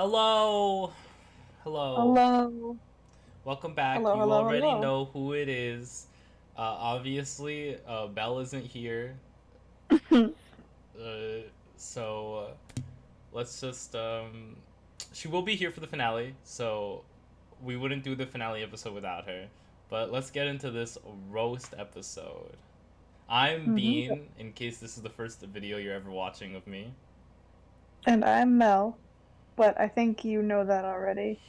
Hello! Hello. Hello. Welcome back. Hello, You hello, already hello. know who it is. Obviously, Belle isn't here. Uh, so let's just. She will be here for the finale, so we wouldn't do the finale episode without her. But let's get into this roast episode. I'm hmm Bean, in case this is the first video you're ever watching of me. And I'm Mel, but I think you know that already.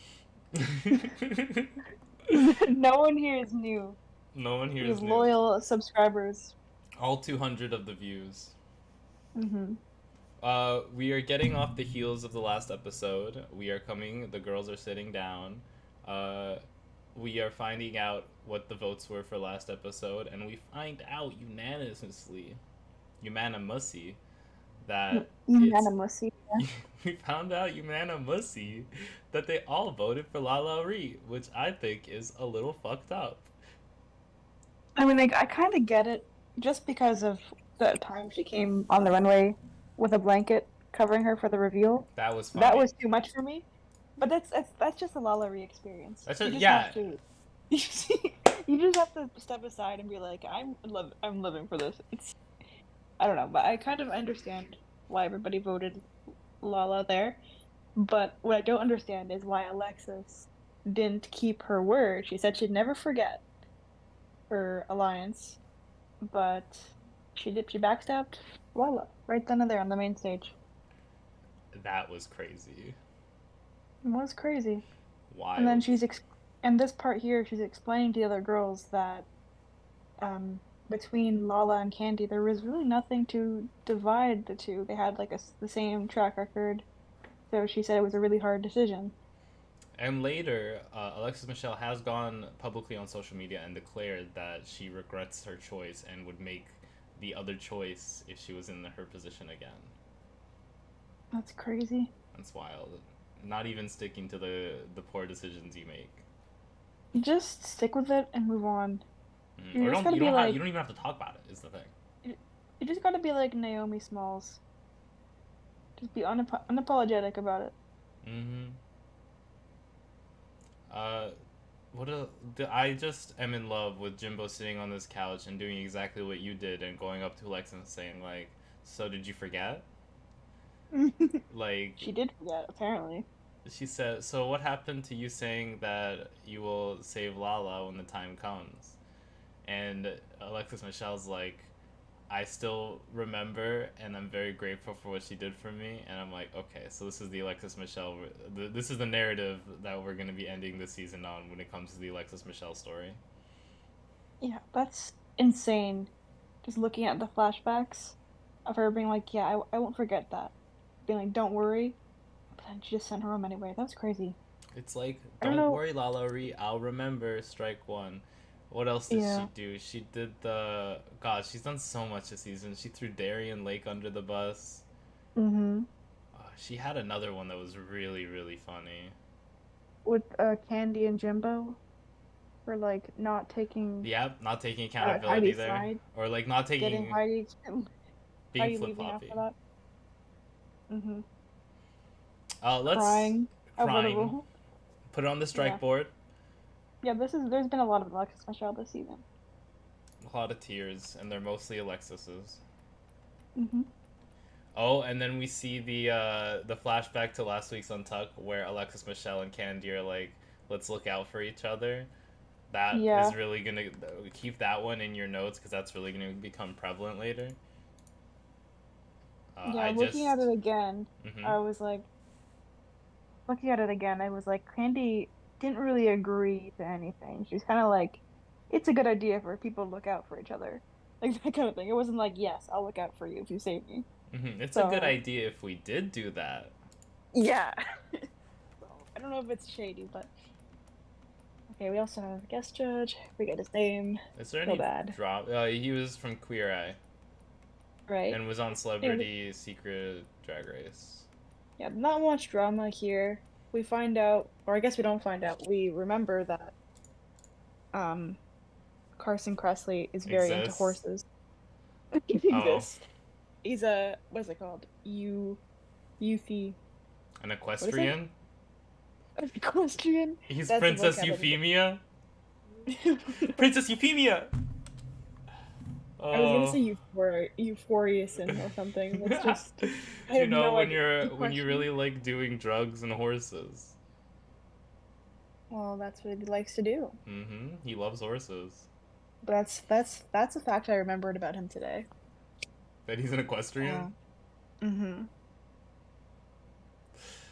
No one here is new. No one here We have is new. loyal subscribers. All 200 of the views. hmm We are getting off the heels of the last episode. We are coming. The girls are sitting down. Uh, we are finding out what the votes were for last episode, and we find out unanimously, that it's. Unanimously. We found out unanimously that they all voted for Lala Ree, which I think is a little fucked up. I mean, like, I kind of get it, just because of the time she came on the runway with a blanket covering her for the reveal. That was That funny. was too much for me. But that's just a Lalaurie experience. That's You just just have yeah. to, you just have to step aside and be like, I'm living for this. I don't know, but I kind of understand why everybody voted Lala there. But what I don't understand is why Alexis didn't keep her word. She said she'd never forget her alliance, but she did. She backstabbed Lala right then and there on the main stage. That was crazy. It was crazy. And then Wild. and this part here, she's explaining to the other girls that between Lala and Candy, there was really nothing to divide the two. They had like the same track record. So she said it was a really hard decision. And later, Alexis Michelle has gone publicly on social media and declared that she regrets her choice and would make the other choice if she was in her position again. That's crazy. That's wild. Not even sticking to the poor decisions you make. Just stick with it and move on. Mm. You Or just don't gotta you be don't have like, you don't even have to talk about it. Is the thing. you, you just gotta be like Naomi Smalls. Just be unapologetic about it. Mm-hmm. Uh, I just am in love with Jimbo sitting on this couch and doing exactly what you did and going up to Lex and saying like, "So did you forget?" Like She did forget, apparently. she said, "So what happened to you saying that you will save Lala when the time comes?" And Alexis Michelle's like, "I still remember, and I'm very grateful for what she did for me." And I'm like, "Okay, so this is the Alexis Michelle. This is the narrative that we're gonna be ending this season on when it comes to the Alexis Michelle story." Yeah, that's insane. Just looking at the flashbacks of her being like, yeah, I won't forget that. Being like, don't worry. But then she just sent her home anyway. That was crazy. It's like, I don't "Don't know. worry, Lala Ree, I'll remember." Strike one. What else did she Yeah. do? She did the God. She's done so much this season. She threw Darien Lake under the bus. Mm-hmm. She had another one that was really, really funny. With Candy and Jimbo for like not taking Yep, not taking accountability Heidi's there, side, or like not getting taking being Heidi flip leaving after floppy. that. Mm-hmm. Let's Crying over the crying. rule. Put it on the Yeah. strike board. Yeah, there's been a lot of Alexis Michelle this season. A lot of tears, and they're mostly Alexis's. Mm-hmm. Oh, and then we see the flashback to last week's Untuck where Alexis Michelle and Candy are like, "Let's look out for each other." That Yeah. is really gonna keep that one in your notes because that's really gonna become prevalent later. Yeah, I looking at just. it again, Mm-hmm. I was like, looking at it again, I was like, Candy didn't really agree to anything. She was kind of like, it's a good idea for people to look out for each other. Like that kind of thing. It wasn't like, yes, I'll look out for you if you save me. Mm-hmm. It's a good So, idea if we did do that. yeah. So, I don't know if it's shady, but okay, we also have a guest judge. We get his name. Is there So any bad. drop? He was from Queer Eye Right? and was on Yeah, Celebrity Secret Drag Race. yeah, not much drama here. We find out, or I guess we don't find out, we remember that um Carson Kressley is very into Exists. horses. Oh, Exists. He's a what's it called? Euthy. an What is it? equestrian. Equestrian. He's That's the Princess vocabulary. Euphemia. Princess Euphemia. I was gonna Oh. say euphorioussin or something. That's just. I You have know no when idea. you Equestrian. really like doing drugs and horses. Well, that's what he likes to do. Mm-hmm. He loves horses. That's a fact I remembered about him today. That he's an equestrian. Uh, mm-hmm.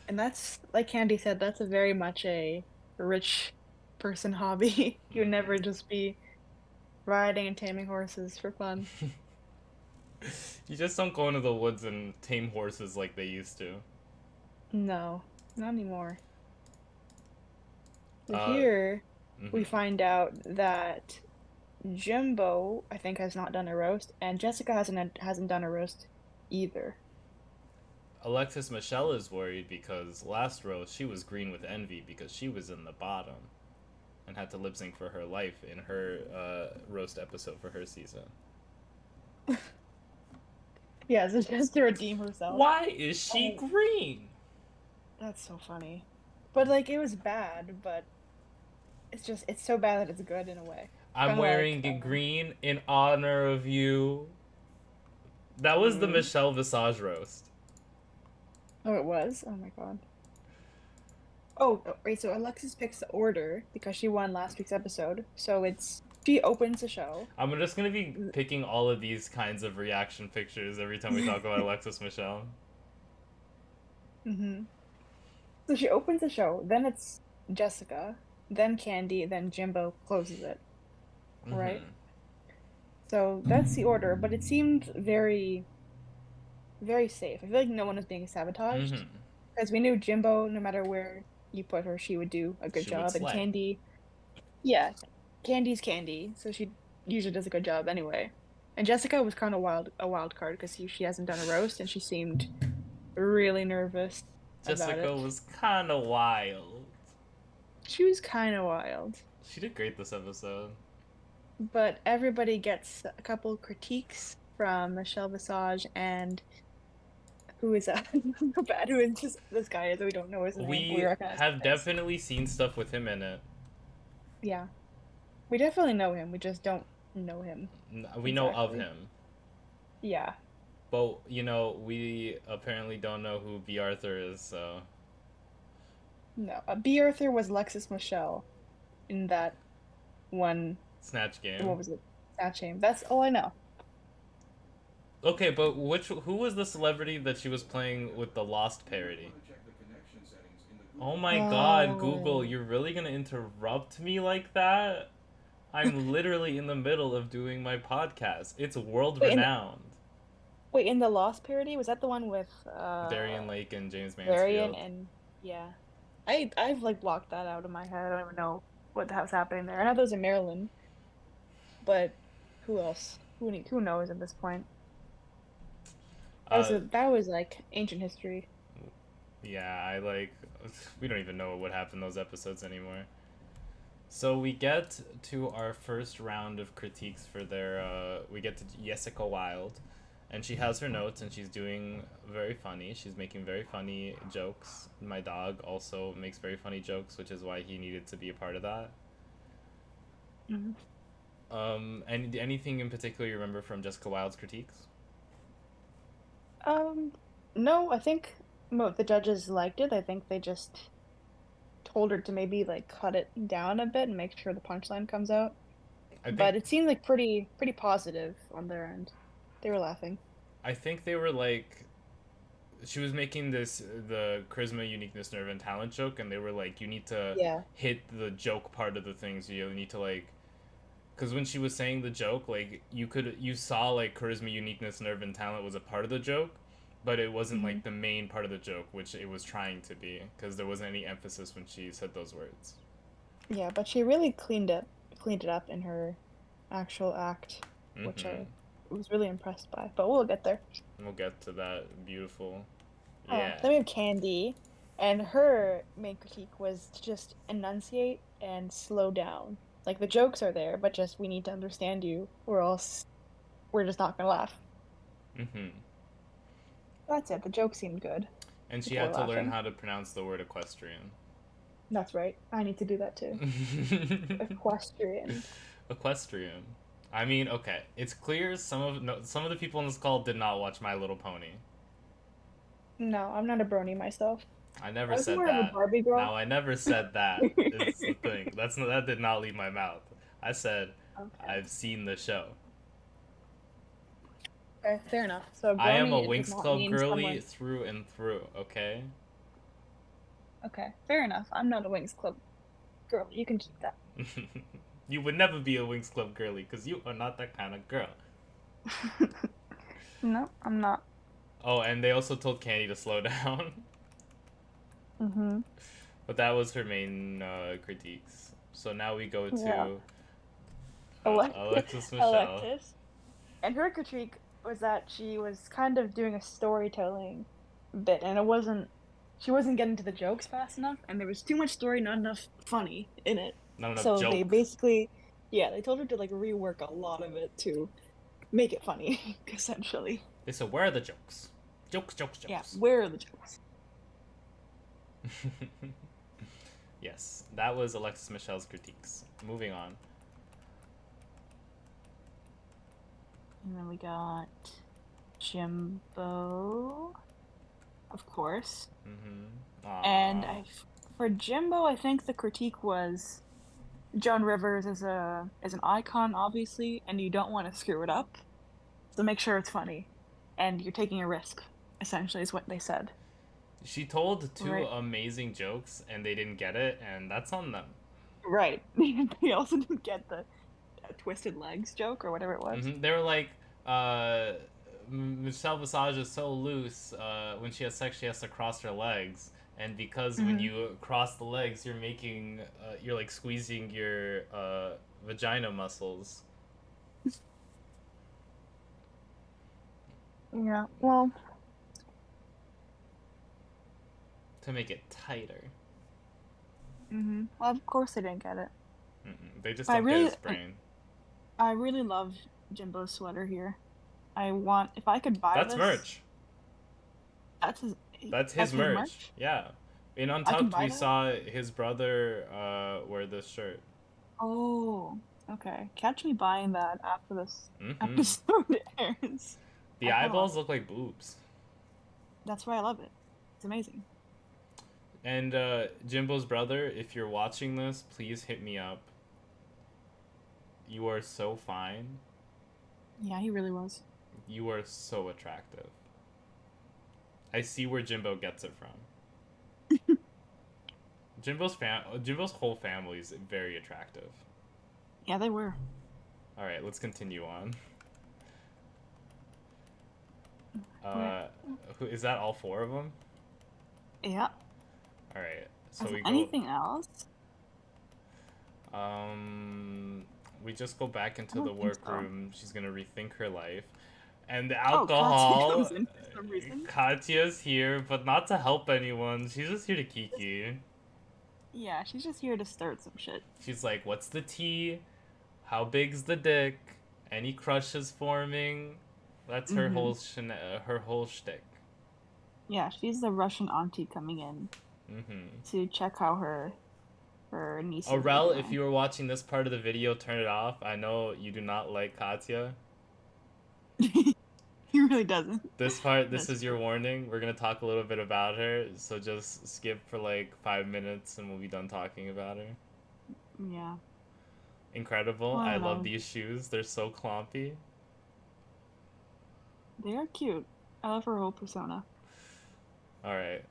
And that's like Candy said, that's a very much a rich person hobby. You would never Mm-hmm. just be riding and taming horses for fun. You just don't go into the woods and tame horses like they used to. No, not anymore. So Uh, here we mm-hmm. find out that Jimbo, I think, has not done a roast, and Jessica hasn't done a roast either. Alexis Michelle is worried because last roast she was green with envy because she was in the bottom and had to lip sync for her life in her roast episode for her season. Yeah, so just to redeem herself. Why is she Oh, green? that's so funny. But like it was bad, but it's so bad that it's good in a way. I'm Kind of like wearing green in honor of you. That was the mm. Michelle Visage roast. Oh, it was. Oh my God. Oh, right. So Alexis picks the order because she won last week's episode. So it's she opens the show. I'm just gonna be picking all of these kinds of reaction pictures every time we talk about Alexis Michelle. hmm So she opens the show. Then it's Jessica, then Candy, then Jimbo closes it. Right. Mm-hmm. So that's the order, but it seemed very, very safe. I feel like no one was being sabotaged Mm-hmm. because we knew Jimbo, no matter where you put her, she would do a good She would job, and slay. Candy, yeah, Candy's Candy, so she usually does a good job anyway. And Jessica was kind of a wild card because she hasn't done a roast and she seemed really nervous about Jessica it. was kind of wild. She was kind of wild, She did great this episode. but everybody gets a couple critiques from Michelle Visage and who is that? So bad. Who is this guy is? We don't know his name. We We recognize have his face. definitely seen stuff with him in it. Yeah, we definitely know him. We just don't know him We know of exactly. him. Yeah. But, we apparently don't know who B. Arthur is, so. No. B. Arthur was Lexus Michelle in that one. Snatch What game. was it? Snatch Game. That's all I know. Okay, but who was the celebrity that she was playing with the Lost parody? Oh my god, Google, Oh. you're really gonna interrupt me like that? I'm literally in the middle of doing my podcast. It's world Wait, renowned. in the Lost parody, was that the one with Darian Lake and James Varian Mansfield. and yeah. I've like blocked that out of my head. I don't even know what the hell's happening there. I know those in Maryland, but who else? Who knows at this point? Uh, That was like ancient history. yeah, we don't even know what happened in those episodes anymore. So we get to our first round of critiques for we get to Jessica Wilde, and she has her notes and she's doing very funny. She's making very funny jokes. My dog also makes very funny jokes, which is why he needed to be a part of that. Mhm. And anything in particular you remember from Jessica Wilde's critiques? Um, no, I think the judges liked it. I think they just told her to maybe like cut it down a bit and make sure the punchline comes out. I think But it seemed like pretty positive on their end. They were laughing. I think they were like she was making the charisma, uniqueness, nerve, and talent joke, and they were like, you need to Yeah. hit the joke part of the things. You need to like, because when she was saying the joke, like you saw like charisma, uniqueness, nerve, and talent was a part of the joke, but it wasn't hmm like the main part of the joke, which it was trying to be, because there wasn't any emphasis when she said those words. Yeah, but she really cleaned it up in her actual act, which Mm-hmm. I was really impressed by. But we'll get there. We'll get to that. Beautiful. Oh, Yeah. then we have Candy, and her main critique was to just enunciate and slow down. Like the jokes are there, but just we need to understand you, or else we're just not gonna laugh. Mm-hmm. That's it. The joke seemed good And she before had to learn laughing. how to pronounce the word equestrian. That's right. I need to do that too. Equestrian. Equestrian. I mean, okay, it's clear some of the people on this call did not watch My Little Pony. No, I'm not a brony myself. I never I was said more of a that. Barbie girl. Now I never said that. Is the thing. That did not leave my mouth. I said Okay. I've seen the show. Okay, fair enough. So I am a brony does Winx not Club mean girly someone. through and through. Okay. Okay, fair enough. I'm not a Wings Club girl. You can keep that. You would never be a Winx Club girly because you are not that kind of girl. No, I'm not. Oh, and they also told Candy to slow down. Mm-hmm. But that was her main critiques. So now we go Yeah. to Alexis. Alexis Michelle. Alexis. And her critique was that she was kind of doing a storytelling bit, and she wasn't getting to the jokes fast enough, and there was too much story, not enough funny in it. Not enough So they joke. basically, yeah, they told her to like rework a lot of it to make it funny, essentially. They said, where are the jokes? Jokes, jokes, Yeah, jokes. where are the jokes? Yes, that was Alexis Michelle's critiques. Moving on. And then we got Jimbo, of course. Mm-hmm. And for Jimbo, I think the critique was Joan Rivers is an icon, obviously, and you don't want to screw it up. So make sure it's funny, and you're taking a risk. Essentially, is what they said. She told two Right. amazing jokes, and they didn't get it, and that's on them. Right. They also didn't get the twisted legs joke or whatever it was. Mm-hmm. They were like, Michelle Visage is so loose. When she has sex, she has to cross her legs, and because when you cross the legs, you're like squeezing your vagina muscles. Yeah. Well. To make it tighter. Mm-hmm. Well, of course they didn't get it. Mm-mm. They just I don't really, get his brain. I really love Jimbo's sweater here. If I could buy That's this. merch. That's his merch. Yeah. In I can Untucked, buy we that? saw his brother wear this shirt. Oh, okay. Catch me buying that after this Mm-hmm. episode airs. The I kinda love eyeballs it. look like boobs. That's why I love it. It's amazing. And Jimbo's brother, if you're watching this, please hit me up. You are so fine. Yeah, he really was. You are so attractive. I see where Jimbo gets it from. Jimbo's whole family is very attractive. Yeah, they were. All right, let's continue on. Is that all four of them? Yeah. All right, so Is we there go. anything else? We just go back into I the don't think so. workroom. She's gonna rethink her life, and the Katya alcohol. comes in for some reason. Katya's here, but not to help anyone. She's just here to kiki. Yeah, she's just here to start some shit. She's like, "What's the tea? How big's the dick? Any crushes forming?" That's her whole shtick. Yeah, she's the Russian auntie coming in to check how her niece. Aurel, if you were watching this part of the video, turn it off. I know you do not like Katya. He really doesn't. This is your warning. We're gonna talk a little bit about her, so just skip for like 5 minutes and we'll be done talking about her. Yeah. Incredible. Well, I love these shoes. They're so clompy. They are cute. I love her whole persona. Alright.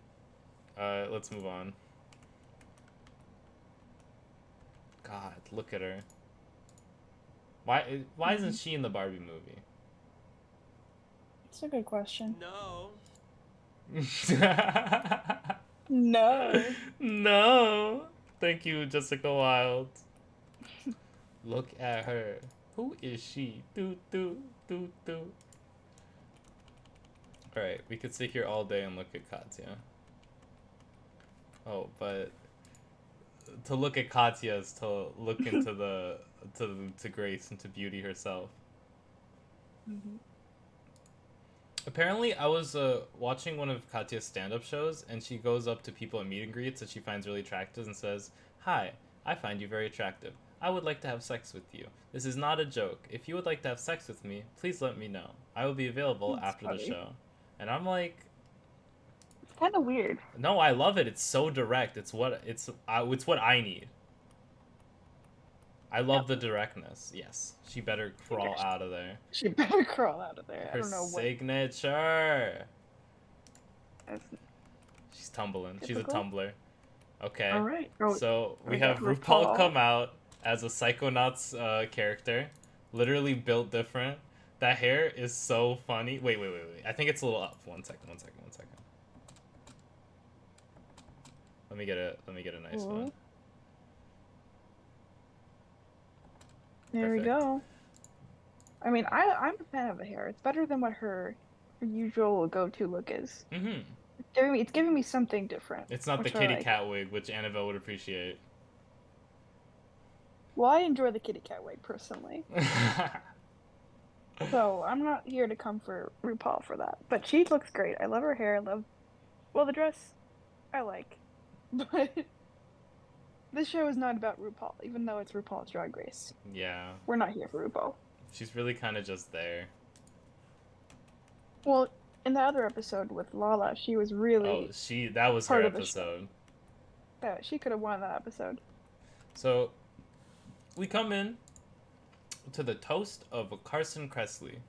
Let's move on. God, look at her. Why isn't she in the Barbie movie? That's a good question. No. No. No. Thank you, Jessica Wilde. Look at her. Who is she? Do. Alright, we could sit here all day and look at Katya. Oh, but to look at Katya is to look into to Grace and to beauty herself. Apparently, I was watching one of Katya's stand-up shows, and she goes up to people at meet and greets that she finds really attractive and says, "Hi, I find you very attractive. I would like to have sex with you. This is not a joke. If you would like to have sex with me, please let me know. I will be available That's after the funny. show." And I'm like, It's kind of weird. "No, I love it. It's so direct. It's what I need. I love Yep. the directness. Yes, she better crawl out of there. She better crawl out of there. I Her don't know what. signature. That's She's tumbling. She's a typical. tumbler. Okay, All right. Oh, so we we have got RuPaul RuPaul. come out as a Psychonauts character, literally built different. That hair is so funny. Wait. I think it's a little up. One second. Let me get it. Let me get a nice one. Ooh. There we Perfect. go. I mean, I'm a fan of the hair. It's better than what her usual go-to look is. Mhm. It's giving me something different. It's not the which I kitty like. cat wig, which Annabelle would appreciate. Well, I enjoy the kitty cat wig personally, so I'm not here to come for RuPaul for that. But she looks great. I love her hair. Well, the dress I like, but this show is not about RuPaul, even though it's RuPaul's Drag Race. Yeah, We're not here for RuPaul. she's really kind of just there. Well, in the other episode with Lala, she was Oh, really that was her part of the show. episode. She could have won that episode. So we come in to the toast of Carson Kressley.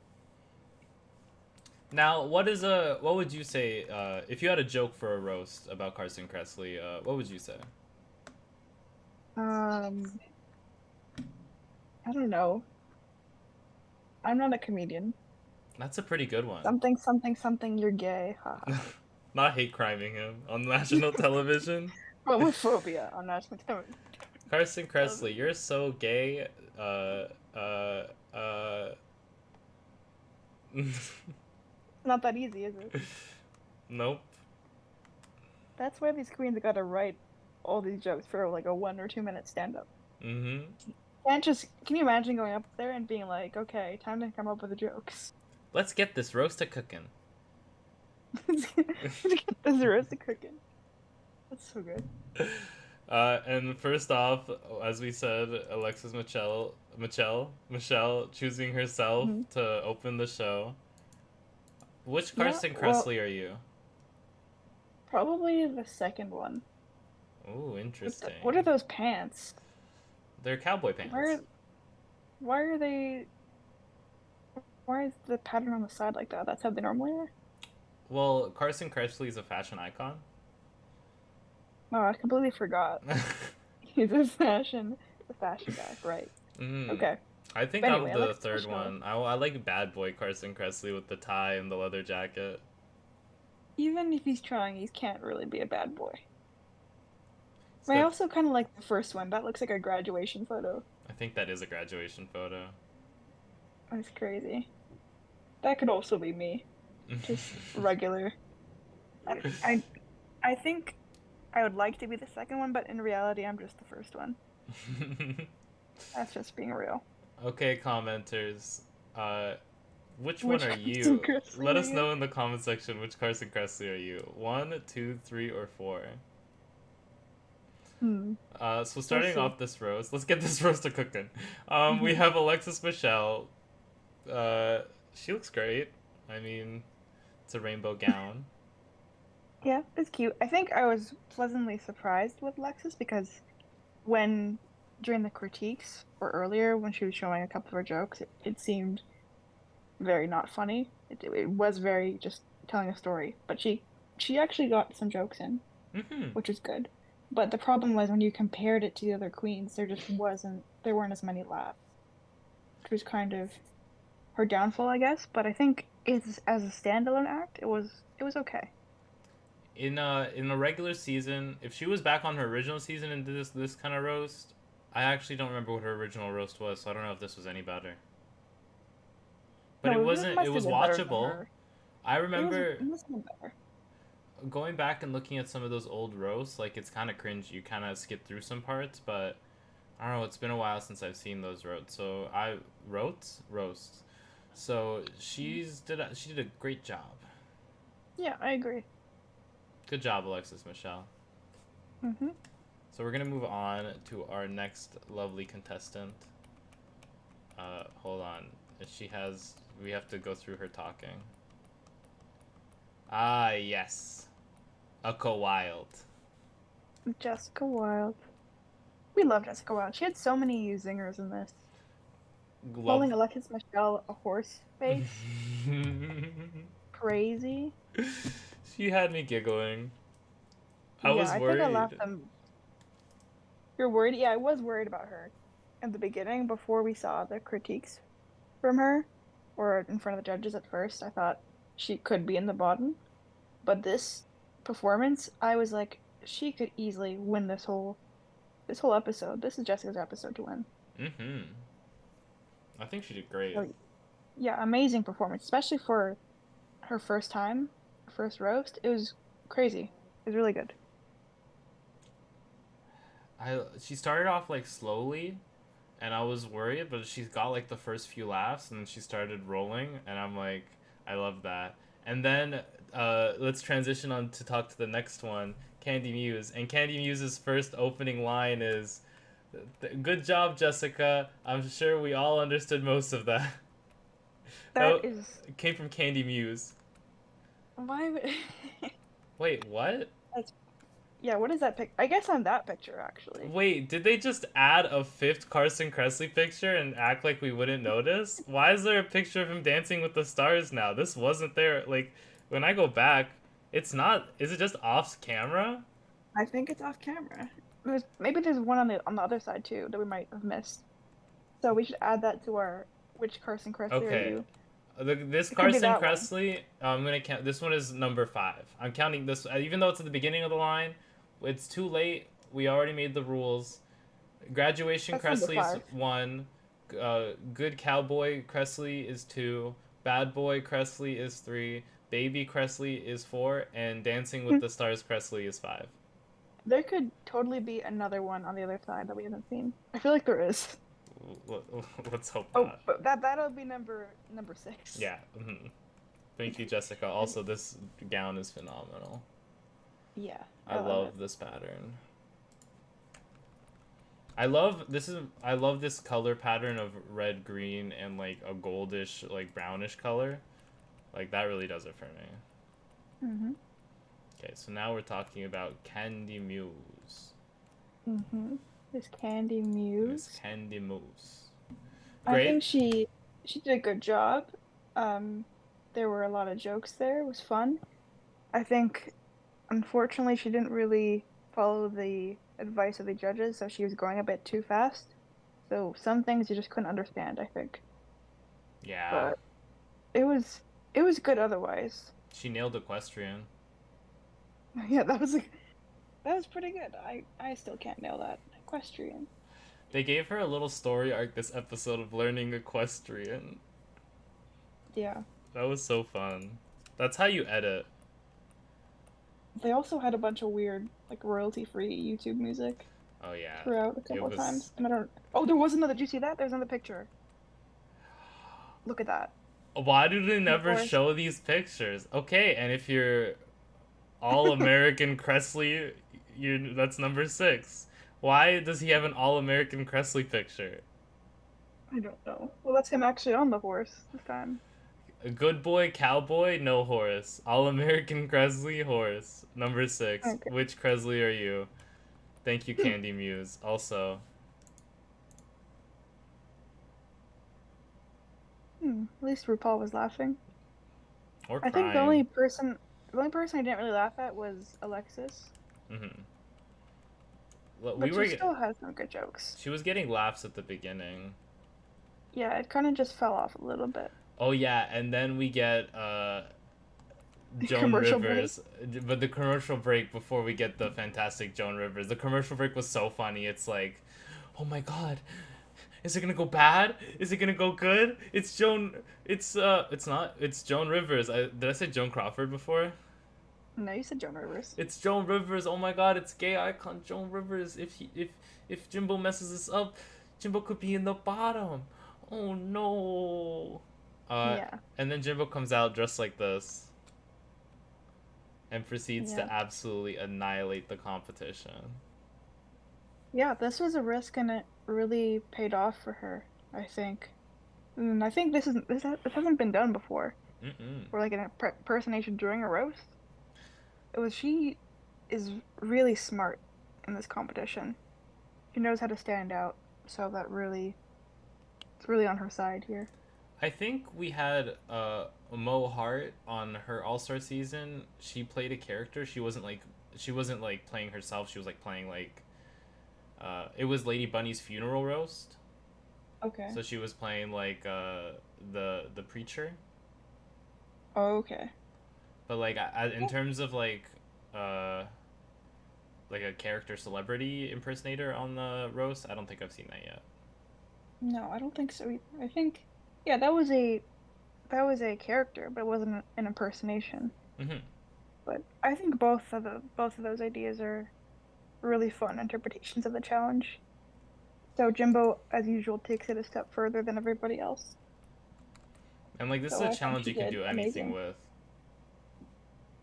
Now, what would you say if you had a joke for a roast about Carson Kressley? What would you say? Um, I don't know. I'm not a comedian. That's a pretty good one. Something. You're gay. Not hate criming him on national television. Homophobia on national television. Carson Kressley, you're so gay. Uh, uh. Not that easy, is it? Nope. That's why these queens gotta write all these jokes for like a 1 or 2 minute stand up. Mm-hmm. Can you imagine going up there and being like, okay, time to come up with the jokes? Let's get this roast a cooking. Let's get this roasted cooking. That's so good. And first off, as we said, Alexis Michelle choosing herself to open the show. Which Carson Kressley are you? Probably the second one. Oh, interesting. What are those pants? They're cowboy pants. Why are they? Why is the pattern on the side like that? That's how they normally are. Well, Carson Kressley is a fashion icon. Oh, I completely forgot. He's a fashion guy, right? Okay. I think But anyway, I'm the third one. I like bad boy Carson Kressley with the tie and the leather jacket. Even if he's trying, he can't really be a bad boy. But I also kind of like the first one. That looks like a graduation photo. I think that is a graduation photo. That's crazy. That could also be me. Just regular. I think I would like to be the second one, but in reality, I'm just the first one. That's just being real. Okay, commenters. Which one are you? Let us know in the comment section which Carson Kressley are you. 1, 2, 3, or 4. So starting off this roast, let's get this roast cooking. We have Alexis Michelle. She looks great. I mean, it's a rainbow gown. Yeah, it's cute. I think I was pleasantly surprised with Alexis because during the critiques or earlier when she was showing a couple of her jokes, it seemed very not funny. It was very just telling a story, but she actually got some jokes in, which is good. But the problem was when you compared it to the other queens, there weren't as many laughs, which was kind of her downfall, I guess. But I think as a standalone act, it was okay. In a regular season, if she was back on her original season and did this kind of roast, I actually don't remember what her original roast was, so I don't know if this was any better. But it wasn't. It was watchable. I remember going back and looking at some of those old roasts. Like, it's kind of cringe. You kind of skip through some parts, but I don't know. It's been a while since I've seen those roasts. So roasts. So she did a great job. Yeah, I agree. Good job, Alexis Michelle. Mhm. So we're gonna move on to our next lovely contestant. Hold on. She has. We have to go through her talking. Ah, yes. Ucko Wild. Jessica Wilde. We love Jessica Wilde. She had so many zingers in this. Love. Calling Alexis Michelle a horse face. Crazy. She had me giggling. I Yeah, was I think I laughed worried. them. You're worried? Yeah, I was worried about her in the beginning before we saw the critiques from her, or in front of the judges at first. I thought she could be in the bottom, but this performance, I was like, she could easily win this whole episode. This is Jessica's episode to win. Mm-hmm. I think she did great. So, yeah, amazing performance, especially for her first time, first roast. It was crazy. It was really good. She started off like slowly, and I was worried, but she got like the first few laughs, and then she started rolling, and I'm like, I love that. And then let's transition on to talk to the next one, Candy Muse. And Candy Muse's first opening line is, "Good job, Jessica. I'm sure we all understood most of that." That That is came from Candy Muse. why would Wait, what? that's yeah, what is that pic? I guess on that picture actually. Wait, did they just add a fifth Carson Kressley picture and act like we wouldn't notice? Why is there a picture of him dancing with the stars now? This wasn't there. Like, when I go back, it's not. Is it just off camera? I think it's off camera. Maybe there's one on the other side too that we might have missed. So we should add that to our which Carson Kressley are Okay. you? This It could be Carson that one. Kressley, I'm gonna count. This one is number 5. I'm counting this, even though it's at the beginning of the line. It's too late. We already made the rules. Graduation That's number Kressley's 5. 1. Good Cowboy Kressley is 2. Bad Boy Kressley is 3. Baby Kressley is 4. And Dancing with the Stars Kressley is 5. There could totally be another one on the other side that we haven't seen. I feel like there is. Let's hope Oh, not. but that'll be number 6. Yeah. Thank you, Jessica. Also, this gown is phenomenal. Yeah, I love it. love this pattern. I love this color pattern of red, green, and like a goldish, like brownish color. Like that really does it for me. Mhm. Okay, so now we're talking about Candy Muse. Mhm. This Candy Miss Muse. Candy Muse. I Great. think she did a good job. Um, there were a lot of jokes there. It was fun. I think, unfortunately, she didn't really follow the advice of the judges, so she was going a bit too fast. So some things you just couldn't understand, I think. Yeah. But it was it was good otherwise. She nailed equestrian. Yeah, that was pretty good. I still can't nail that. Equestrian. They gave her a little story arc this episode of learning equestrian. Yeah. That was so fun. That's how you edit. They also had a bunch of weird, like royalty-free YouTube music Oh yeah. throughout a It couple of was times. And I don't. Oh, there was another. Did you see that? There's another picture. Look at that. Why do they In the never forest. show these pictures? Okay, and if you're all American Kressley, you that's number 6. Why does he have an all American Kressley picture? I don't know. Well, that's him actually on the horse this time. A good boy, cowboy, no horse. All American Kressley, horse. Number 6. Okay. Which Kressley are you? Thank you, Candy Muse. Also, At least RuPaul was laughing. or I think the crying. only person I didn't really laugh at was Alexis, hmm We but were. she still has some good jokes. She was getting laughs at the beginning. Yeah, it kind of just fell off a little bit. Oh yeah, and then we get Joan Commercial break. Rivers, but the commercial break before we get the fantastic Joan Rivers. The commercial break was so funny. It's like, oh my god, is it gonna go bad? Is it gonna go good? It's Joan. It's not. It's Joan Rivers. Did I say Joan Crawford before? No, you said Joan Rivers. It's Joan Rivers. Oh my god, it's gay icon Joan Rivers. If Jimbo messes this up, Jimbo could be in the bottom. Oh no. Uh, Yeah. and then Jimbo comes out dressed like this and proceeds Yeah. to absolutely annihilate the competition. Yeah, this was a risk and it really paid off for her, I think. And I think this hasn't been done before. Mm-mm. For like an impersonation during a roast. She is really smart in this competition. She knows how to stand out, so that really it's really on her side here. I think we had Mo Hart on her All Star season. She played a character. She wasn't like playing herself. She was like playing like it was Lady Bunny's funeral roast. Okay. So she was playing like the preacher. Okay. But like in terms of uh like a character celebrity impersonator on the roast, I don't think I've seen that yet. No, I don't think so either. I think yeah, that was a character, but it wasn't an impersonation. Mm-hmm. But I think both of those ideas are really fun interpretations of the challenge. So Jimbo, as usual, takes it a step further than everybody else. And like this is So a I think challenge she you can did do anything amazing. with.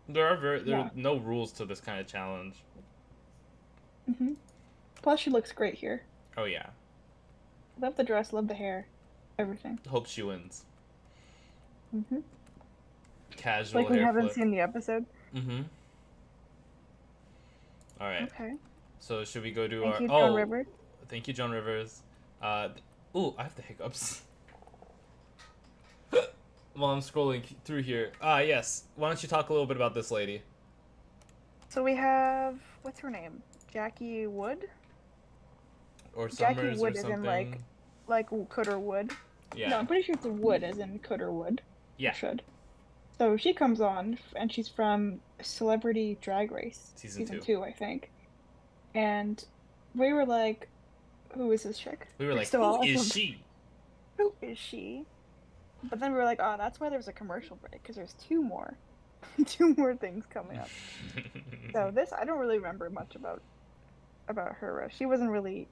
There are Yeah. no rules to this kind of challenge. Plus, she looks great here. Oh yeah. Love the dress, love the hair, everything. Hope she wins. hmm Casual Like we hair haven't flip. seen the episode. Mm-hmm. All right. Okay. So should we go to Thank our? you, Joan Oh, Rivers. thank you, John Rivers. Uh, I have the hiccups. While I'm scrolling through here. Yes. Why don't you talk a little bit about this lady? So we have what's her name? Jackie Wood. Or Jackie Summers or Wood is in something. like could or would. No, Yeah. I'm pretty sure it's a wood as in could or would. Or Yeah. should. So she comes on and she's from Celebrity Drag Race Season season 2. 2, I think. And we were like, who is this chick? We were like, First of all, who is she? who is she? But then we were like, oh, that's why there's a commercial break because there's two more, two more things coming up. So this, I don't really remember much about her. She wasn't really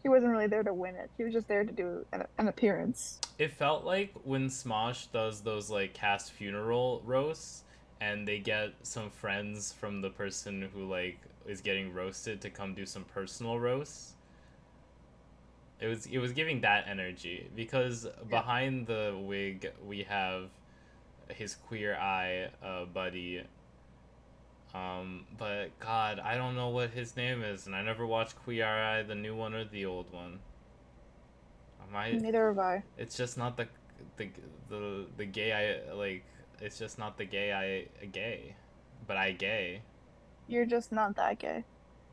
there to win it. She was just there to do an appearance. It felt like when Smosh does those like cast funeral roasts and they get some friends from the person who like is getting roasted to come do some personal roasts. It was giving that energy because behind the wig we have his queer eye buddy. But God, I don't know what his name is, and I never watched Queer Eye, the new one or the old one. Am I? Neither have I. It's just not the the gay I like. It's just not the gay I gay, but I gay. You're just not that gay.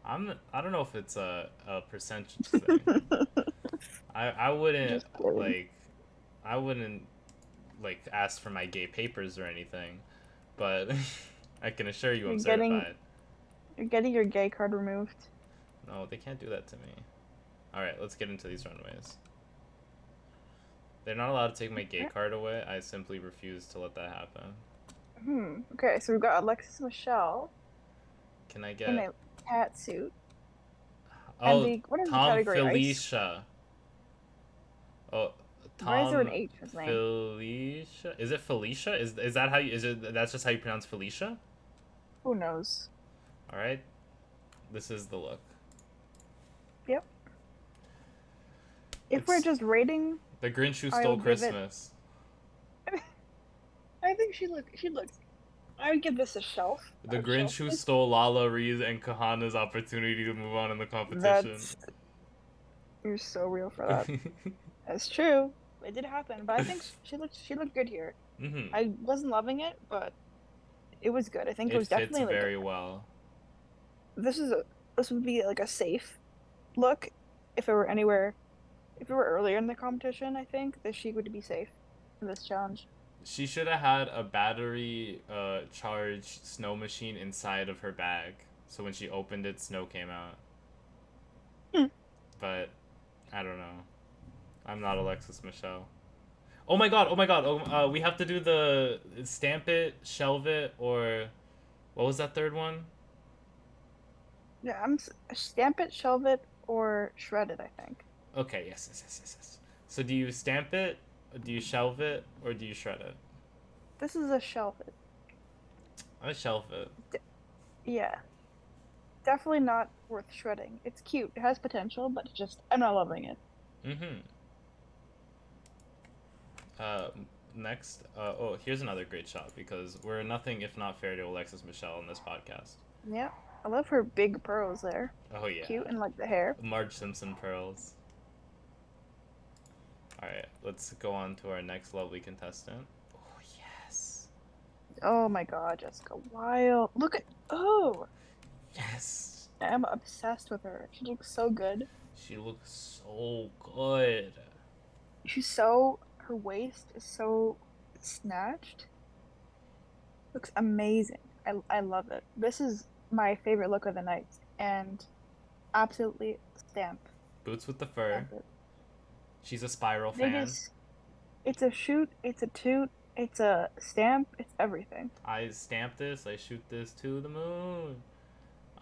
I don't know if it's a percentage thing. I wouldn't Just kidding. like I wouldn't like ask for my gay papers or anything, but I can assure you You're I'm getting certified. you're getting your gay card removed. No, they can't do that to me. All right, let's get into these runways. They're not allowed to take my gay card away. I simply refuse to let that happen. Okay, so we've got Alexis Michelle Can I in get a cat suit. And Oh, what is the Tom category? Ice? Felicia. Oh, Why is there an Tom H in his name? Felicia. Is it Felicia? Is that how you is it that's just how you pronounce Felicia? Who knows? All right. This is the look. Yep. If we're It's just rating, the Grinch who I'll stole give Christmas. I think she looks. I would give this a shelf. The A Grinch shelf who pick. stole Lala Ree's and Kahana's opportunity to move on in the competition. That's you're so real for that. That's true. It did happen, but I think she looked good here. Mm-hmm. I wasn't loving it, but it was good. I think it It was fits definitely very well. this would be like a safe look if it were anywhere. If it were earlier in the competition, I think that she would be safe in this challenge. She should have had a battery charged snow machine inside of her bag. So when she opened it, snow came out. Hmm. But I don't know. I'm not Alexis Michelle. Oh my god, oh my god. We have to do the stamp it, shelve it, or what was that third one? Yeah, stamp it, shelve it, or shred it. I think. Okay, yes. So do you stamp it? Do you shelve it or do you shred it? This is a shelf. I shelve it. Yeah, definitely not worth shredding. It's cute. It has potential, but just I'm not loving it. Mm-hmm. Uh, Next, oh, here's another great shot because we're nothing if not fair to Alexis Michelle in this podcast. Yeah, I love her big pearls there. Oh yeah, Cute and like the hair. Marge Simpson pearls. All right, let's go on to our next lovely contestant. Oh yes, Oh my god, Jessica Wilde. Look at yes. I'm obsessed with her. She looks so good. She looks so good. Her waist is so snatched. Looks amazing. I love it. This is my favorite look of the night, and absolutely stamp. Boots with the fur. Stamp it. She's a Spiral fan. Biggest. It's a shoot. It's a toot. It's a stamp. It's everything. I stamp this. I shoot this to the moon.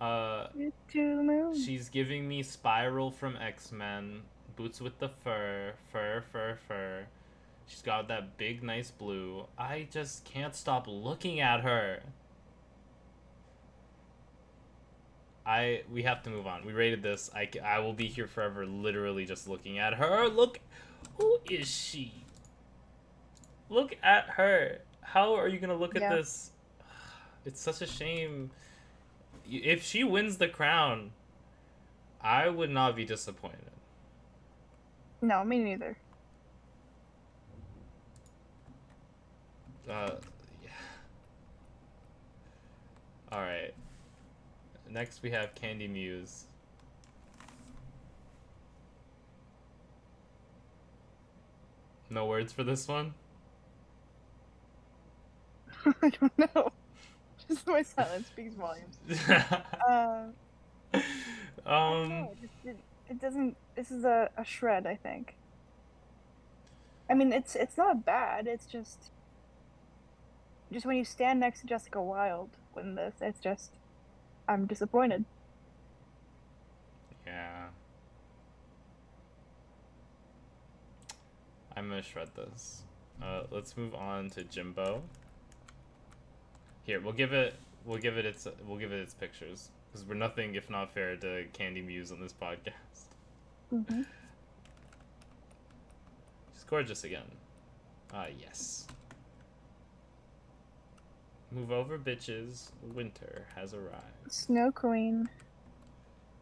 To the moon. She's giving me Spiral from X-Men. Boots with the fur. Fur. She's got that big, nice blue. I just can't stop looking at her. We have to move on. We rated this. I will be here forever literally just looking at her. Look, who is she? Look at her. How are you going to look at this? It's such a shame. If she wins the crown, I would not be disappointed. No, me neither. Yeah. Alright. Next we have Candy Muse. No words for this one? I don't know. Just my silence speaks volumes. No, it doesn't. This is a shred, I think. I mean, it's not bad. It's just when you stand next to Jessica Wilde win this, it's just I'm disappointed. Yeah. I'm gonna shred this. Let's move on to Jimbo. Here, we'll give it its pictures because we're nothing if not fair to Candy Muse on this podcast. Mm-hmm. She's gorgeous again. Yes. Move over, bitches. Winter has arrived. Snow Queen.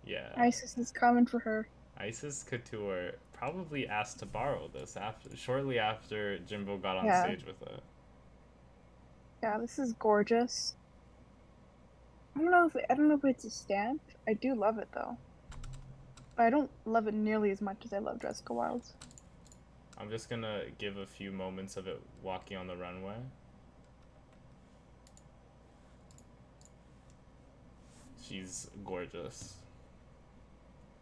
Yeah. Isis is coming for her. Isis Couture probably asked to borrow this shortly after Jimbo got on stage with it. Yeah, this is gorgeous. I don't know if it's a stamp. I do love it though. But I don't love it nearly as much as I love Jessica Wilde's. I'm just gonna give a few moments of it walking on the runway. She's gorgeous.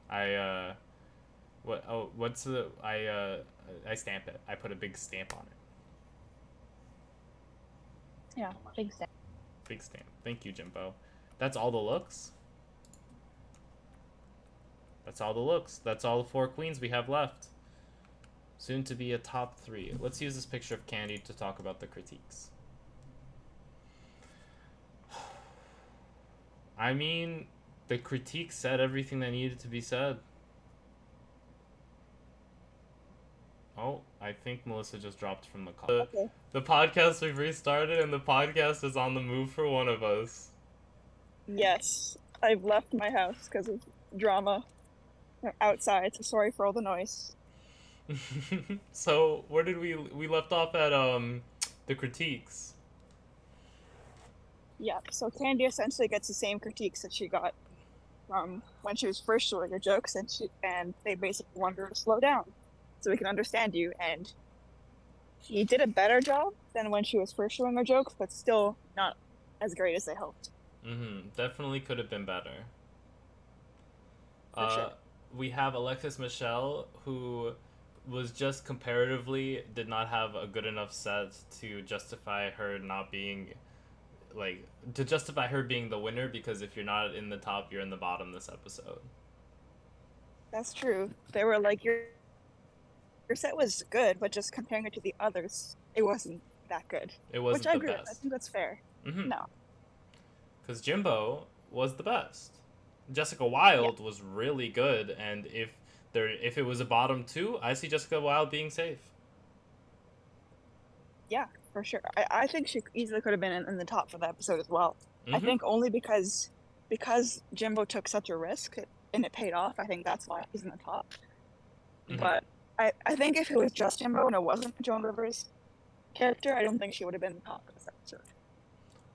I stamp it. I put a big stamp on it. Yeah, big stamp. Big stamp. Thank you, Jimbo. That's all the looks? That's all the looks. That's all the 4 queens we have left. Soon to be a top 3. Let's use this picture of Candy to talk about the critiques. I mean, the critiques said everything that needed to be said. Oh, I think Melissa just dropped from the call. Okay. The podcast we've restarted and the podcast is on the move for one of us. Yes, I've left my house because of drama outside, so sorry for all the noise. So, where did we left off at the critiques? Yeah, so Candy essentially gets the same critiques that she got when she was first showing her jokes, and they basically want her to slow down so we can understand you, and she did a better job than when she was first showing her jokes, but still not as great as they hoped. Definitely could have been better. Sure. We have Alexis Michelle, who was just comparatively did not have a good enough set to justify her not being to justify her being the winner, because if you're not in the top, you're in the bottom this episode. That's true. They were like, you're Your set was good, but just comparing it to the others, it wasn't that good. It Which wasn't I the agree with. I best. think that's fair. Mm-hmm. No. Because Jimbo was the best. Jessica Yeah. Wilde was really good, and if it was a bottom two, I see Jessica Wilde being safe. Yeah, for sure. I think she easily could have been in the top for the episode as well. I Mm-hmm. think only because Jimbo took such a risk and it paid off. I think that's why he's in the top. Mm-hmm. But I think if it was just Jimbo and it wasn't Joan Rivers' character, I don't think she would have been the top of this episode.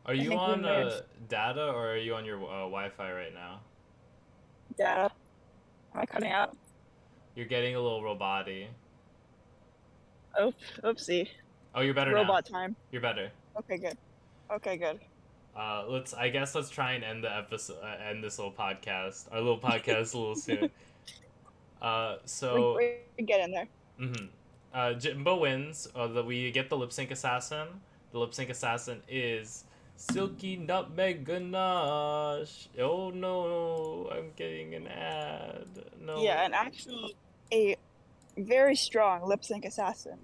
Are I you think we on may have data or are you on your Wi-Fi right now? data. Am I cutting out? You're getting a little robot-y. Oopsie. Oh, you're better now. Robot time. You're better. Okay, good. Okay, good. Let's try and end the episode, end this little podcast, our little podcast a little soon. So We get in there. mm-hmm. Jimbo wins. We get the lip sync assassin. The lip sync assassin is Silky Nutmeg Ganache. Oh no, I'm getting an ad. No. Yeah, and actually a very strong lip sync assassin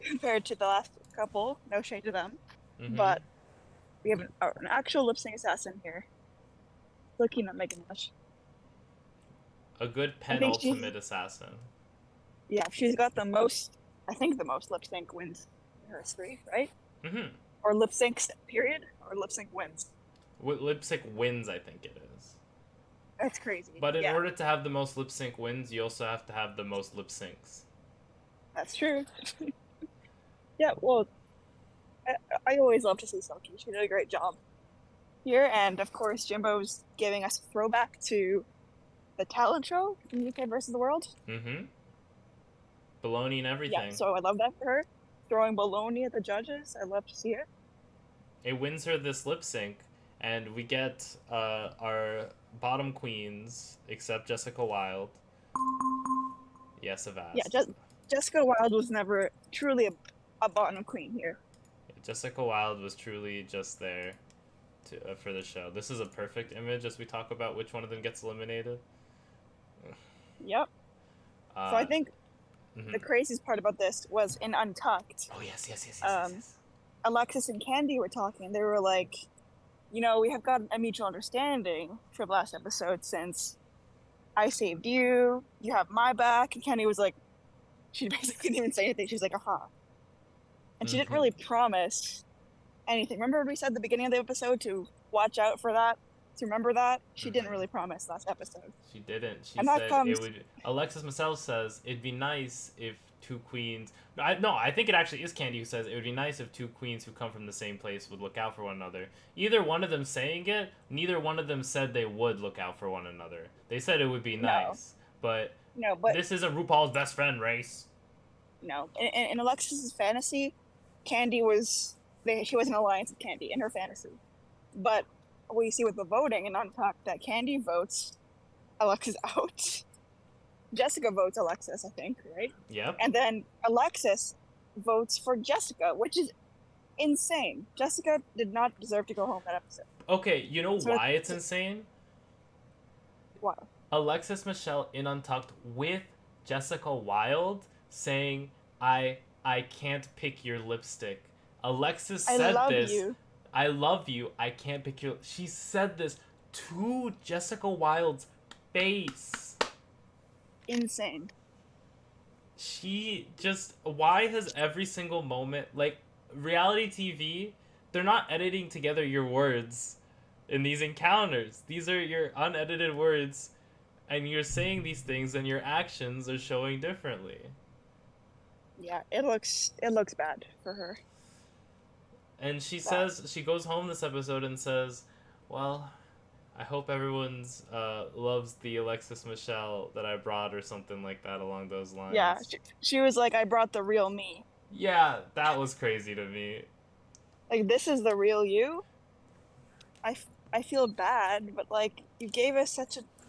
compared to the last couple. No shade to them, Mm-hmm. but we have an actual lip sync assassin here. Looking at Megan Nash. A good I think penultimate assassin. Yeah, she's got the most. I think the most lip sync wins in her history, right? Mm-hmm. Or lip syncs period, or lip sync wins. Lip sync wins, I think it is. That's crazy. But in order to have the most lip sync wins, you also have to have the most lip syncs. That's true. Yeah, well, I always love to see Silky. She did a great job here, and of course, Jimbo's giving us a throwback to the talent show from UK versus the World. Mm-hmm. Baloney and everything. Yeah, so I love that for her. Throwing baloney at the judges. I love to see it. It wins her this lip sync, and we get our bottom queens, except Jessica Wilde. Yes, Avast. Yeah, Jessica Wilde was never truly a bottom queen here. Jessica Wilde was truly just there for the show. This is a perfect image as we talk about which one of them gets eliminated. Yep. So I think the craziest part about this was in Untucked. Oh, yes. Alexis and Candy were talking. They were like, we have got a mutual understanding for the last episode since I saved you, you have my back. And Candy was like, she basically didn't even say anything. She was like, aha. And she didn't really promise anything. Remember when we said at the beginning of the episode to watch out for that? To remember that? She didn't really promise last episode. She didn't. She and said comes... it would. Alexis Michelle says it'd be nice if two queens. I think it actually is Candy who says it would be nice if two queens who come from the same place would look out for one another. Either one of them saying it, neither one of them said they would look out for one another. They said it would be nice, but this is a RuPaul's best friend race. No, in Alexis's fantasy, Candy was she was an alliance with Candy in her fantasy, but we see with the voting and Untucked that Candy votes Alexis out. Jessica votes Alexis, I think, right? Yep. And then Alexis votes for Jessica, which is insane. Jessica did not deserve to go home that episode. Okay, you know why it's insane? Why? Alexis Michelle in Untucked with Jessica Wilde saying, I can't pick your lipstick. Alexis said this. You. I love you. I can't pick your... She said this to Jessica Wilde's face. Insane. She just... Why has every single moment... Like, reality TV, they're not editing together your words in these encounters. These are your unedited words, and you're saying these things, and your actions are showing differently. Yeah, it looks bad for her. And she says, she goes home this episode and says, well, I hope everyone's loves the Alexis Michelle that I brought, or something like that along those lines. Yeah, she was like, I brought the real me. Yeah, that was crazy to me. Like, this is the real you? I feel bad, but like, you gave us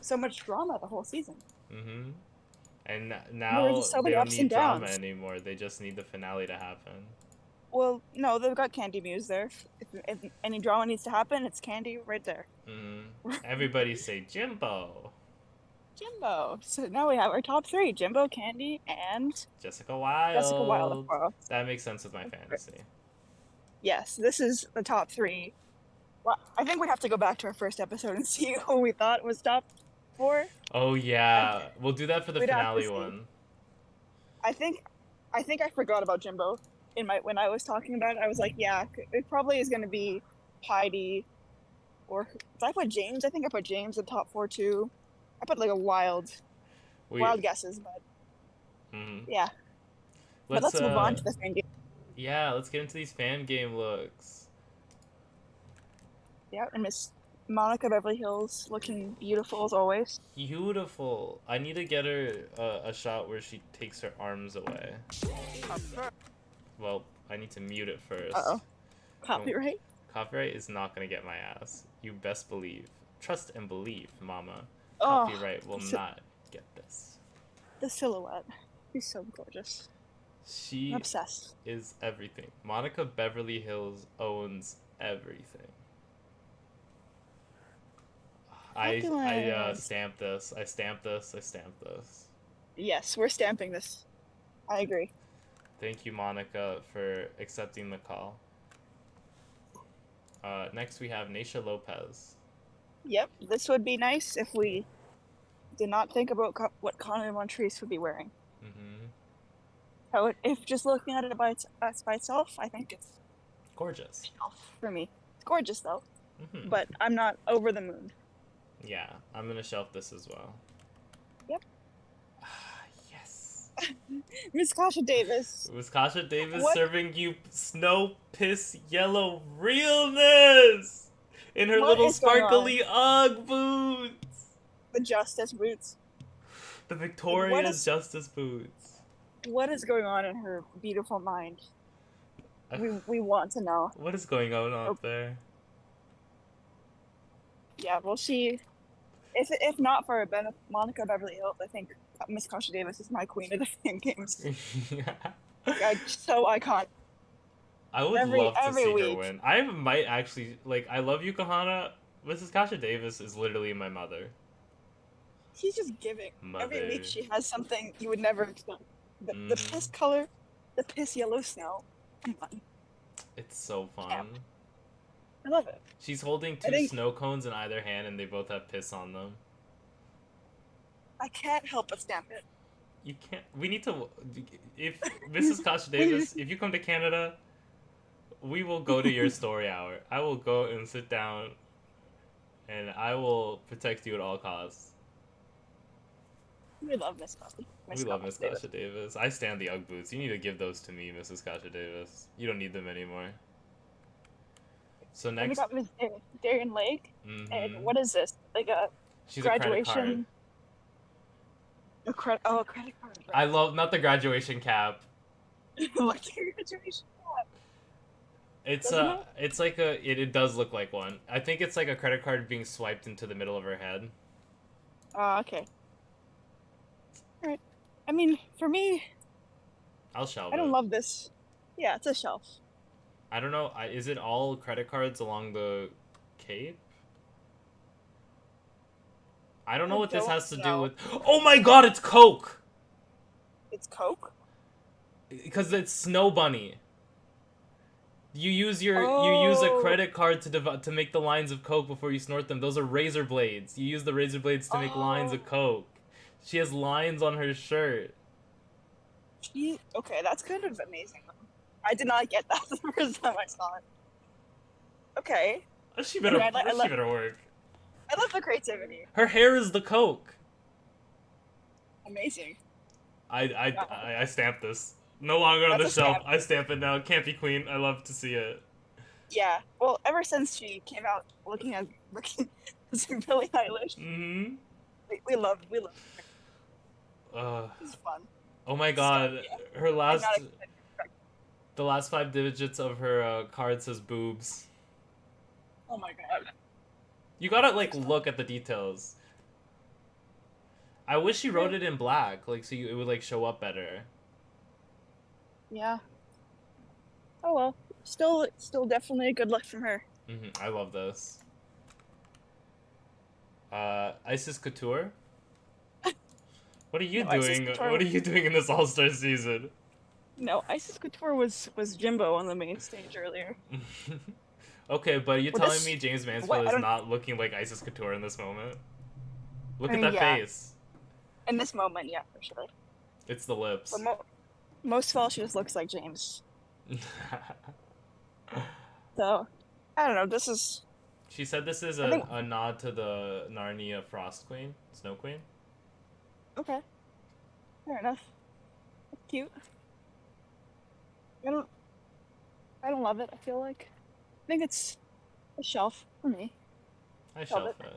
so much drama the whole season. Mm-hmm. And now so they don't need drama downs. anymore. They just need the finale to happen. Well, no, they've got Candy Muse there. If any drama needs to happen, it's Candy right there. Mm-hmm. Everybody say Jimbo. Jimbo. So now we have our top three: Jimbo, Candy, and Jessica Jessica Wilde, of Wilde. course. That makes sense with my fantasy. Yes, this is the top three. Well, I think we'd have to go back to our first episode and see who we thought was top four. Oh yeah, we'll do that for the We'd have to finale see. one. I think, I forgot about Jimbo in my when I was talking about it. I was like, yeah, it probably is going to be Heidi, or did I put James? I think I put James in top four too. I put like a wild guesses, but Mhm. yeah. But Let's let's move on to the fan game. yeah, let's get into these fan game looks. Yeah, and Miss Monica Beverly Hills looking beautiful as always. Beautiful. I need to get her a shot where she takes her arms away. Well, I need to mute it first. Uh-oh. Copyright? Copyright is not gonna get my ass. You best believe. Trust and believe, mama. Oh, Copyright will not get this. The silhouette. She's so gorgeous. She I'm obsessed. is everything. Monica Beverly Hills owns everything. I stamped this. I stamped this. I stamped this. Yes, we're stamping this. I agree. Thank you, Monica, for accepting the call. Next, we have Naisha Lopez. Yep, this would be nice if we did not think about what Conor Montrese would be wearing. Mm-hmm. So if just looking at it by itself, I think it's gorgeous for me. It's gorgeous though, but I'm not over the moon. Yeah, I'm gonna shelf this as well. Yep. Yes. Miss Kasha Davis. Miss Kasha Davis serving you snow piss yellow realness in her little sparkly Ugg boots. The Justice boots. The Victoria Justice boots. What is going on in her beautiful mind? We want to know. What is going on up there? Yeah, well, if not for Monica Beverly Hills, I think Miss Kasha Davis is my queen of the fan games. So iconic. I would love to see her win. I might actually, like, I love you, Kahana. Mrs. Kasha Davis is literally my mother. She's just giving. Every week she has something you would never expect. The piss color, the piss yellow snow. Come on. It's so fun. Yeah. I love it. She's holding two snow cones in either hand, and they both have piss on them. I can't help but stamp it. You can't. We need to. If Mrs. Kasha Davis, if you come to Canada, we will go to your story hour. I will go and sit down, and I will protect you at all costs. We love Miss Kasha. We love Miss Kasha Davis. I stand the Ugg boots. You need to give those to me, Mrs. Kasha Davis. You don't need them anymore. So next, we got Miss Darian Lake, and what is this? Like a graduation? A credit card. Right. I love not the graduation cap. Like the graduation cap. It's like it does look like one. I think it's like a credit card being swiped into the middle of her head. Okay. All right. I mean, for me, I'll shelve it. I don't love this. Yeah, it's a shelf. I don't know. Is it all credit cards along the cape? I don't know what this has to do with... Oh my god, it's Coke! It's Coke? Because it's Snow Bunny. You use a credit card to make the lines of Coke before you snort them. Those are razor blades. You use the razor blades to make lines of Coke. She has lines on her shirt. Okay, that's kind of amazing. I did not get that the first time I saw it. Okay. She better work. I love the creativity. Her hair is the Coke. Amazing. I stamped this. No longer on the shelf. I stamp it now. Can't be queen. I love to see it. Yeah. Well, ever since she came out looking as Billie Eilish. Mm-hmm. We love her. It's fun. Oh my god. Her the last 5 digits of her card says boobs. Oh my god. You gotta, like, look at the details. I wish she wrote it in black, like, so it would, like, show up better. Yeah. Oh well. Still definitely a good look from her. I love this. Isis Couture. What are you No, Isis doing? Couture. What are you doing in this All-Star season? No, Isis Couture was Jimbo on the main stage earlier. Okay, but you're Well, telling this me James what Mansfield I is don't. not looking like Isis Couture in this moment? Look I at mean, that yeah, face. in this moment, yeah, for sure. It's the But lips. most of all, she just looks like James. So I don't know. This is. She said this is I think a nod to the Narnia Frost Queen, Snow Queen. okay. Fair enough. That's cute. I don't. I don't love it. I feel like. I think it's a shelf for me. I Love shelf it. it.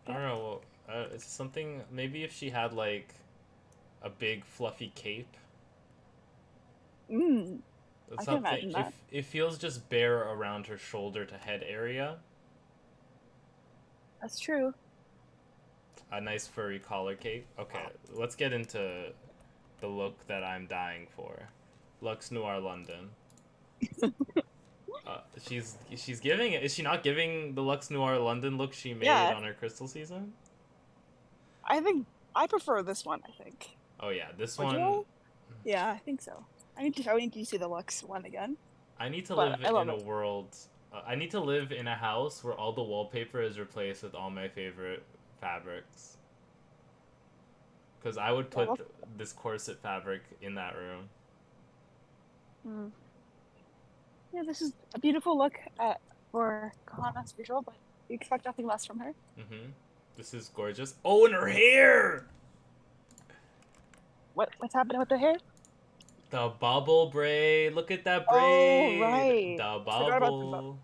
I Yeah. don't know. It's something. Maybe if she had like a big fluffy cape. Mm. It's I can something. imagine If that. it feels just bare around her shoulder to head area. That's true. A nice furry collar cape. Okay, let's get into the look that I'm dying for. Lux Noir London. She's giving it. Is she not giving the Lux Noir London look she made Yeah. on her crystal season? I think I prefer this one. I think. Oh yeah, this Would one. you? Yeah, I think so. I need to see the Lux one again, I need to but live I love in a it. world. I need to live in a house where all the wallpaper is replaced with all my favorite fabrics. Because I would Yeah, put this corset fabric in that room. mm. Yeah, this is a beautiful look for Kahana's visual, but you expect nothing less from her. Mm-hmm. This is gorgeous. Oh, and her hair! What's happening with the hair? The bubble braid. Look at that Oh, braid. right. The I forgot about the bubble.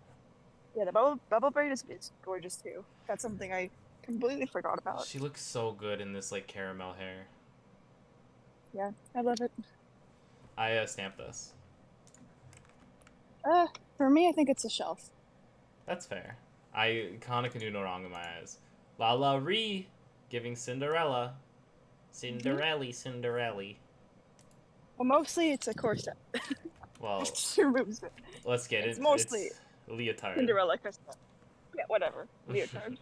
yeah, the bubble braid is gorgeous too. That's something I completely forgot about. She looks so good in this like caramel hair. Yeah, I love it. I stamped this. For me, I think it's a shelf. That's fair. I Kana can do no wrong in my eyes. La La Ree giving Cinderella. Cinderelli, Cinderelli. Well, mostly it's a corset. Well, She removes it. let's get It's it. mostly It's leotard. Cinderella corset. Yeah, whatever. Leotard.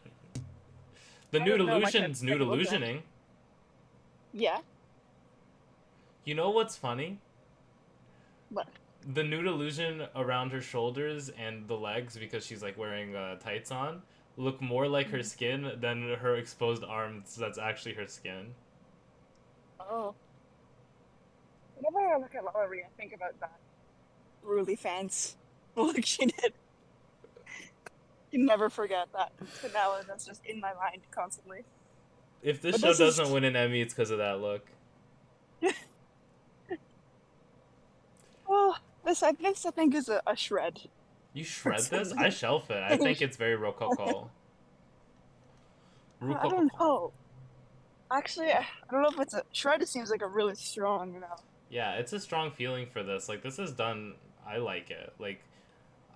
The I nude don't know my illusion's nude technical terms. illusioning. Yeah. You know what's funny? What? The nude illusion around her shoulders and the legs, because she's like wearing tights on, look more like her skin than her exposed arms. That's actually her skin. Oh. Whenever I look at Lowry, I think about that Ruly fans look she did. You never forget that. So now that's just in my mind constantly. If this But show this is doesn't win an Emmy, it's because of that look. well, this I think is a shred. You shred this? I shelf it. I think it's very rococo. I Rococo. don't know. Actually, I don't know if it's a shred. It seems like a really strong, Yeah, it's a strong feeling for this. Like, this is done. I like it. Like,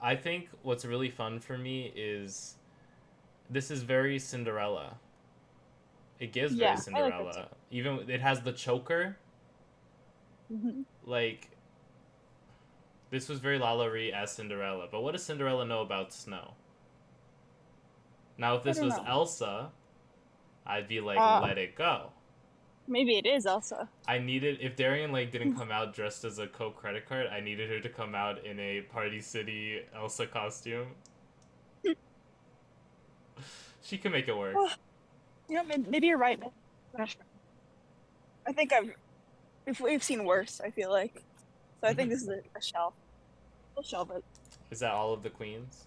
I think what's really fun for me is this is very Cinderella. It gives very Yeah, I like that Cinderella. Even it has the choker. too. Like, this was very Lalaurie as Cinderella. But what does Cinderella know about snow? Now, if I this don't was know. Elsa, I'd be like, Uh, let it go. Maybe it is Elsa. I needed, if Darian like didn't come out dressed as a Coke credit card, I needed her to come out in a Party City Elsa costume. She can make it work. Well, maybe you're right. I think if we've seen worse, I feel like. So I think this is a shelf. We'll shelve it. Is that all of the queens?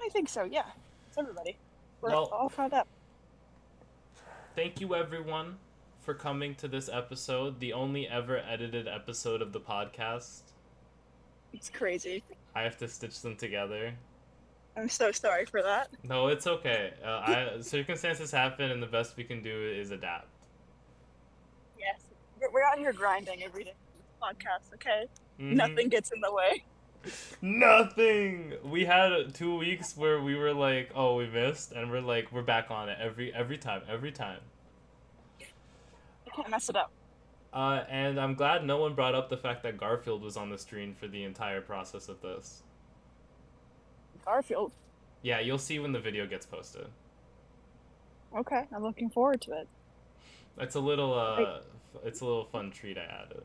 I think so, yeah. It's everybody. We're Well, all caught up. thank you everyone for coming to this episode, the only ever edited episode of the podcast. It's crazy. I have to stitch them together. I'm so sorry for that. No, it's okay. Circumstances happen, and the best we can do is adapt. Yes. We're out here grinding every day for this podcast, okay? Mm-hmm. Nothing gets in the way. Nothing. We had 2 weeks where we were like, "Oh, we missed," and we're like, "We're back on it every time." I can't mess it up. And I'm glad no one brought up the fact that Garfield was on the screen for the entire process of this. Garfield. Yeah, you'll see when the video gets posted. Okay, I'm looking forward to it. It's a little Like, it's a little fun treat I added.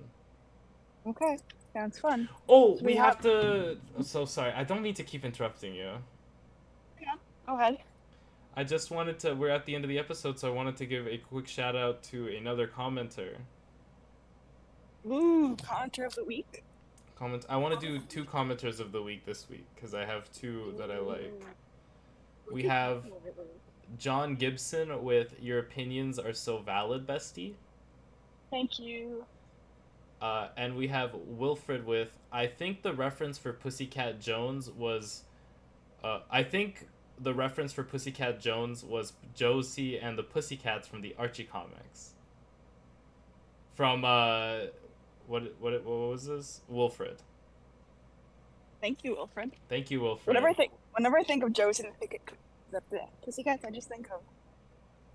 okay, sounds fun. Oh, So we we have have. to. I'm so sorry. I don't mean to keep interrupting you. Yeah. Go ahead. I just wanted to. We're at the end of the episode, so I wanted to give a quick shout out to another commenter. Ooh, commenter of the week. Comment. I want to do two commenters of the week this week because I have two that I like. We have John Gibson with "Your opinions are so valid, bestie," Thank you. and we have Wilfred with "I think the reference for Pussycat Jones was." I think the reference for Pussycat Jones was Josie and the Pussycats from the Archie comics. From what was this? Wilfred. Thank you, Wilfred. Thank you, Wilfred. Whenever I think of Josie and the Pussycats, I just think of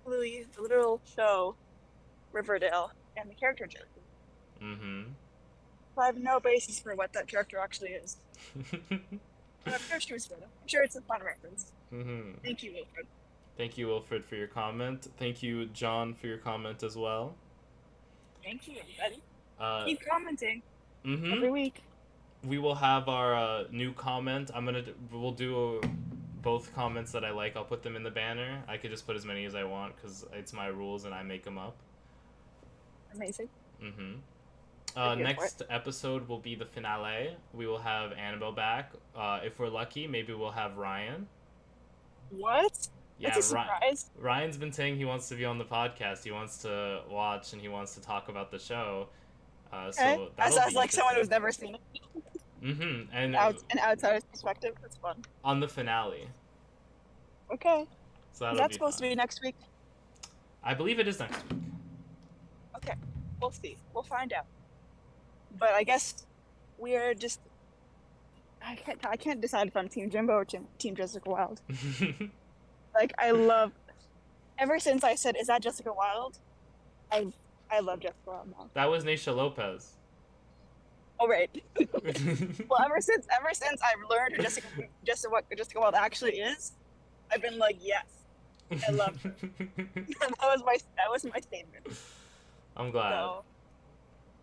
Louis, the literal show, Riverdale, and the character Josie. Mm-hmm. So I have no basis for what that character actually is. But I'm sure she was good. I'm sure it's a fun reference. Mm-hmm. Thank you, Wilfred. Thank you, Wilfred, for your comment. Thank you, John, for your comment as well. Thank you, everybody. Keep commenting Mm-hmm. every week. We will have our new comment. We'll do both comments that I like. I'll put them in the banner. I could just put as many as I want because it's my rules and I make them up. Amazing. Mm-hmm. Thank you for Next episode will be the finale. We will have Annabelle back. If we're lucky, maybe we'll have Ryan. What? Yeah, That's a surprise. Ryan's been saying he wants to be on the podcast. He wants to watch and he wants to talk about the show. Okay. So That sounds like someone who's never seen it. Mm-hmm. And An outsider's perspective. That's fun. on the finale. Okay. So Is that supposed to be next week? I believe it is next week. Okay. We'll see. We'll find out. But I guess we're just. I can't decide if I'm Team Jimbo or Team Jessica Wilde. Like, I love. Ever since I said, "Is that Jessica Wilde?" I love Jessica Wilde now. That was Naisha Lopez. Oh right. Well, ever since I've learned who Jessica Wilde actually is, I've been like, yes, I love her. that was my statement. I'm glad. So,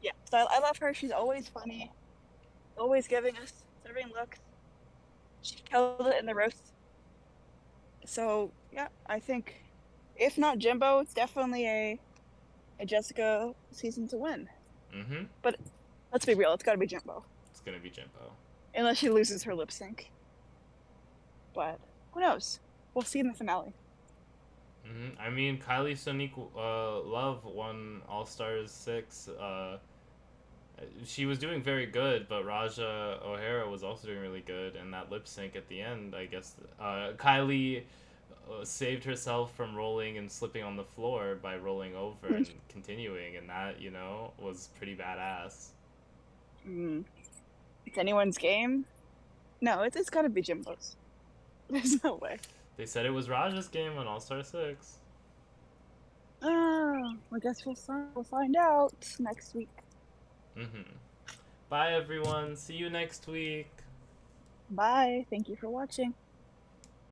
yeah, so I love her. She's always funny, always giving us serving looks. She killed it in the roast. So yeah, I think if not Jimbo, it's definitely a Jessica season to win. Mm-hmm. But let's be real, it's gotta be Jimbo. It's gonna be Jimbo. Unless she loses her lip sync. But who knows? We'll see in the finale. Mm-hmm. I mean, Kylie Sonique Love won All Stars 6. She was doing very good, but Raja O'Hara was also doing really good, and that lip sync at the end, I guess, Kylie saved herself from rolling and slipping on the floor by rolling over and continuing, and that, was pretty badass. It's anyone's game? No, it's gotta be Jimbo's. There's no way. They said it was Raja's game on All Star 6. I guess we'll find out next week. Mm-hmm. Bye, everyone. See you next week. Bye. Thank you for watching.